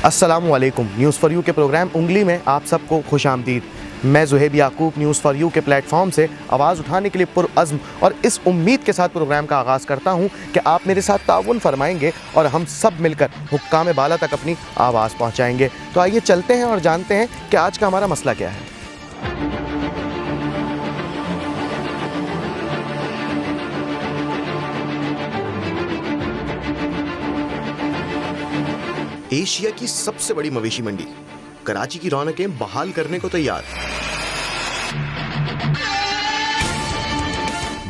अस्सलामुअलैकुम। News for you के programme उंगली में आप सबको खुशामदीद। मैं ज़ुहैब याकूब न्यूज़ फॉर यू के प्लेटफॉर्म से आवाज़ उठाने के लिए पुरअज़्म और इस उम्मीद के साथ प्रोग्राम का आगाज़ करता हूं कि आप मेरे साथ ताउन फरमाएंगे और हम सब मिलकर हुक्काम बाला तक अपनी आवाज़ पहुंचाएंगे। तो आइए चलते हैं और जानते हैं कि आज का हमारा मसला क्या है। एशिया की सबसे बड़ी मवेशी मंडी कराची की रौनकें बहाल करने को तैयार,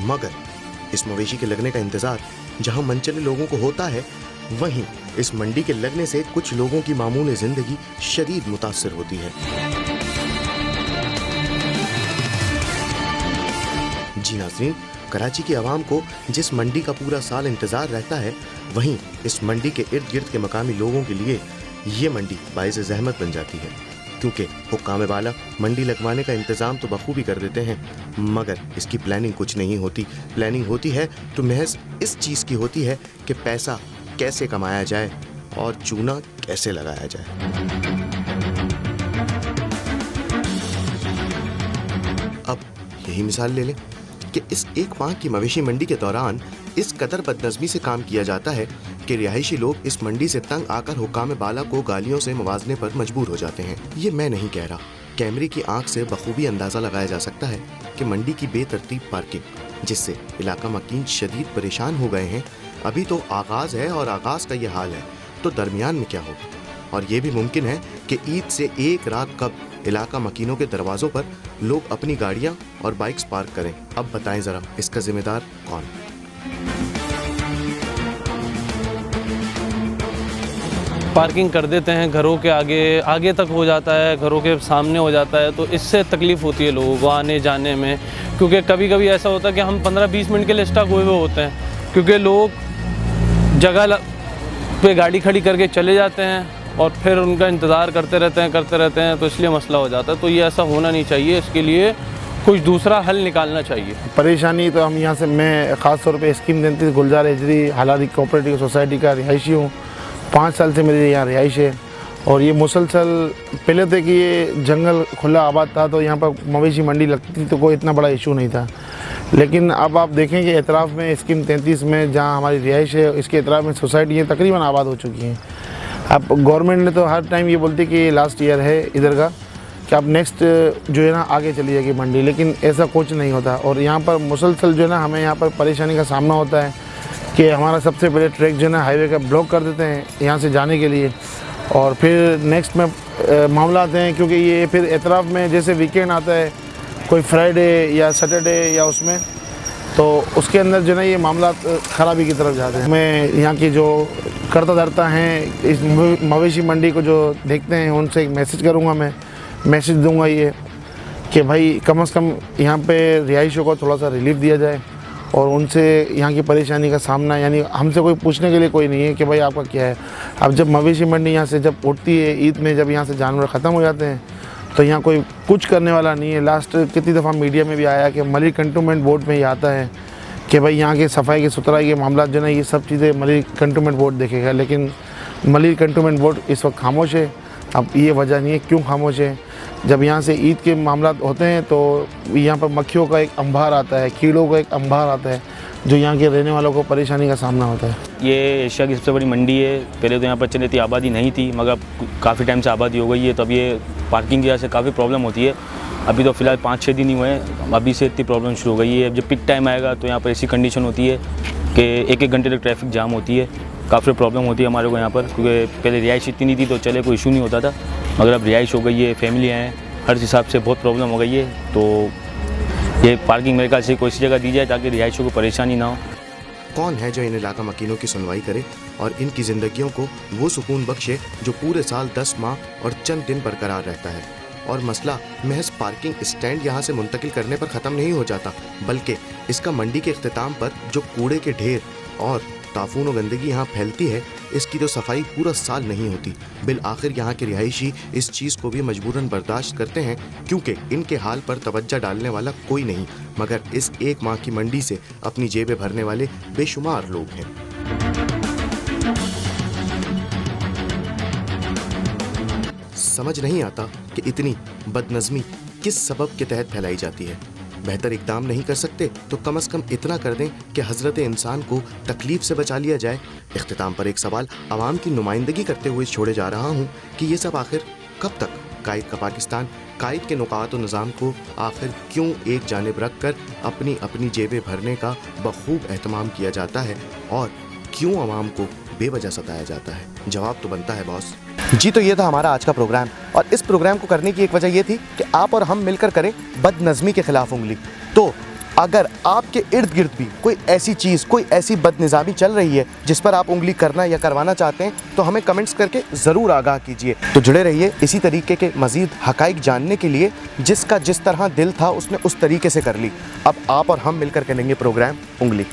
मगर इस मवेशी के लगने का इंतजार जहां मनचले लोगों को होता है, वहीं इस मंडी के लगने से कुछ लोगों की मामूल जिंदगी शदीद मुतासिर होती है। जी नाज़रीन, कराची की आवाम को जिस मंडी का पूरा साल इंतजार रहता है, वहीं इस मंडी के इर्द गिर्द के मकामी लोगों के लिए ये मंडी बाइज़ ज़हमत बन जाती है, क्योंकि हुक्काम बाला मंडी लगवाने का इंतज़ाम तो बखूबी कर देते हैं, मगर इसकी प्लानिंग कुछ नहीं होती। प्लानिंग होती है तो महज इस चीज़ की होती है कि पैसा कैसे कमाया जाए और चूना कैसे लगाया जाए। अब यही मिसाल ले लें कि इस एक माह की मवेशी मंडी के दौरान इस कदर बदनज़मी से काम किया जाता है कि रिहायशी लोग इस मंडी से तंग आकर हुक्काम बाला को गालियों से मुवाजने पर मजबूर हो जाते हैं। ये मैं नहीं कह रहा, कैमरे की आंख से बखूबी अंदाज़ा लगाया जा सकता है कि मंडी की बेतरतीब पार्किंग, जिससे इलाका मकीन शदीद परेशान हो गए हैं। अभी तो आगाज़ है और आगाज़ का ये हाल है, तो दरमियान में क्या होगा। और ये भी मुमकिन है कि ईद से एक रात कब इलाका मकीनों के दरवाज़ों पर लोग अपनी गाड़ियां और बाइक्स पार्क करें। अब बताएं ज़रा, इसका जिम्मेदार कौन? पार्किंग कर देते हैं घरों के आगे तक हो जाता है, घरों के सामने हो जाता है, तो इससे तकलीफ़ होती है लोगों को आने जाने में। क्योंकि कभी कभी ऐसा होता है कि हम 15-20 मिनट के लिए स्टक हुए होते हैं, क्योंकि लोग जगह पे गाड़ी खड़ी करके चले जाते हैं और फिर उनका इंतज़ार करते रहते हैं, तो इसलिए मसला हो जाता है। तो ये ऐसा होना नहीं चाहिए, इसके लिए कुछ दूसरा हल निकालना चाहिए। परेशानी तो हम यहाँ से, मैं ख़ास तौर पे स्कीम 33 गुलजार हिजरी हालारी कोऑपरेटिव सोसाइटी का रिहायशी हूँ। 5 साल से मेरी यहाँ रिहाइश है और ये मुसलसल पहले तो कि ये जंगल खुला आबाद था, तो यहाँ पर मवेशी मंडी लगती तो कोई इतना बड़ा इशू नहीं था। लेकिन अब आप देखें कि एतराफ़ में स्कीम 33 में जहाँ हमारी रिहाइश है, इसके एतराफ़ में सोसाइटियाँ तकरीबन आबाद हो चुकी हैं। अब गवर्नमेंट ने तो हर टाइम ये बोलती कि लास्ट ईयर है इधर का, कि अब नेक्स्ट जो है ना आगे चली जाएगी मंडी, लेकिन ऐसा कुछ नहीं होता। और यहाँ पर मुसलसल जो है ना हमें यहाँ पर परेशानी का सामना होता है कि हमारा सबसे पहले ट्रैक जो है ना हाईवे का ब्लॉक कर देते हैं यहाँ से जाने के लिए, और फिर नेक्स्ट में मामला आते हैं, क्योंकि ये फिर एतराफ़ में जैसे वीकेंड आता है, कोई फ्राइडे या सैटरडे या उसमें, तो उसके अंदर जो है ना ये मामला ख़राबी की तरफ जाते हैं। मैं यहाँ की जो करता धरता हैं इस मवेशी मंडी को जो देखते हैं, उनसे एक मैसेज करूँगा, मैं मैसेज दूँगा ये कि भाई कम से कम यहाँ पे रिहायशियों को थोड़ा सा रिलीफ दिया जाए और उनसे यहाँ की परेशानी का सामना, यानी हमसे कोई पूछने के लिए कोई नहीं है कि भाई आपका क्या है। अब जब मवेशी मंडी यहाँ से जब उठती है ईद में, जब यहाँ से जानवर ख़त्म हो जाते हैं, तो यहाँ कोई कुछ करने वाला नहीं है। लास्ट कितनी दफ़ा मीडिया में भी आया कि मलिक कंटोनमेंट बोर्ड में ये आता है कि भाई यहाँ के सफाई की सुथराई के मामला जो है ये सब चीज़ें मलिक कंटोनमेंट बोर्ड देखेगा, लेकिन मलिक कंटोनमेंट बोर्ड इस वक्त खामोश है। अब ये वजह नहीं है क्यों खामोश है। जब यहाँ से ईद के मामला होते हैं तो यहाँ पर मक्खियों का एक अंबार आता है, कीड़ों का एक अंबार आता है, जो यहाँ के रहने वालों को परेशानी का सामना होता है। ये एशिया की सबसे बड़ी मंडी है। पहले तो यहाँ पर चली थी आबादी नहीं थी, मगर अब काफ़ी टाइम से आबादी हो गई है, तो अब ये पार्किंग की वजह से काफ़ी प्रॉब्लम होती है। अभी तो फ़िलहाल 5-6 दिन ही हुए हैं, अभी से इतनी प्रॉब्लम शुरू हो गई है। अब जब पिक टाइम आएगा तो यहाँ पर ऐसी कंडीशन होती है कि 1-1 घंटे तक ट्रैफिक जाम होती है। काफ़ी प्रॉब्लम होती है हमारे को यहाँ पर, क्योंकि पहले रिहाइश इतनी नहीं थी तो चले कोई इशू नहीं होता था, मगर अब रिहाइश हो गई है, फैमिली हैं, हर हिसाब से बहुत प्रॉब्लम हो गई है। तो ये पार्किंग मेरे ख्याल से कोई सी जगह दी जाए ताकि रिहायशियों को परेशानी ना हो। कौन है जो इन इलाका मकीनों की सुनवाई करे और इनकी ज़िंदगियों को वो सुकून बख्शे जो पूरे साल 10 माह और चंद दिन बरकरार रहता है। और मसला महज पार्किंग स्टैंड यहाँ से मुंतकिल करने पर ख़त्म नहीं हो जाता, बल्कि इसका मंडी के इख्तिताम पर जो कूड़े के ढेर और ताफून और गंदगी यहाँ फैलती है, इसकी तो सफाई पूरा साल नहीं होती। बिल आखिर यहाँ के रिहायशी इस चीज़ को भी मजबूरन बर्दाश्त करते हैं, क्योंकि इनके हाल पर तवज्जो डालने वाला कोई नहीं, मगर इस एक माह की मंडी से अपनी जेबें भरने वाले बेशुमार लोग हैं। समझ नहीं आता कि इतनी बदनज़मी किस सबब के तहत फैलाई जाती है। बेहतर इकदाम नहीं कर सकते तो कम से कम इतना कर दें कि हज़रत इंसान को तकलीफ़ से बचा लिया जाए। इख्तिताम पर एक सवाल आवाम की नुमाइंदगी करते हुए छोड़े जा रहा हूँ कि ये सब आखिर कब तक? कायद का पाकिस्तान, कायद के नुकात व निज़ाम को आखिर क्यों एक जानिब रख कर अपनी अपनी जेबें भरने का बखूब एहतमाम किया जाता है और क्यों आवाम को बेवजह सताया जाता है? जवाब तो बनता है बॉस। जी तो ये था हमारा आज का प्रोग्राम, और इस प्रोग्राम को करने की एक वजह ये थी कि आप और हम मिलकर करें बदनज़मी के ख़िलाफ़ उंगली। तो अगर आपके इर्द गिर्द भी कोई ऐसी चीज़, कोई ऐसी बदनिज़ामी चल रही है जिस पर आप उंगली करना या करवाना चाहते हैं तो हमें कमेंट्स करके ज़रूर आगाह कीजिए। तो जुड़े रहिए इसी तरीके के मज़ीद हक़ाइक़ जानने के लिए। जिसका जिस तरह दिल था उसने उस तरीके से कर ली। अब आप और हम मिलकर करेंगे प्रोग्राम उंगली।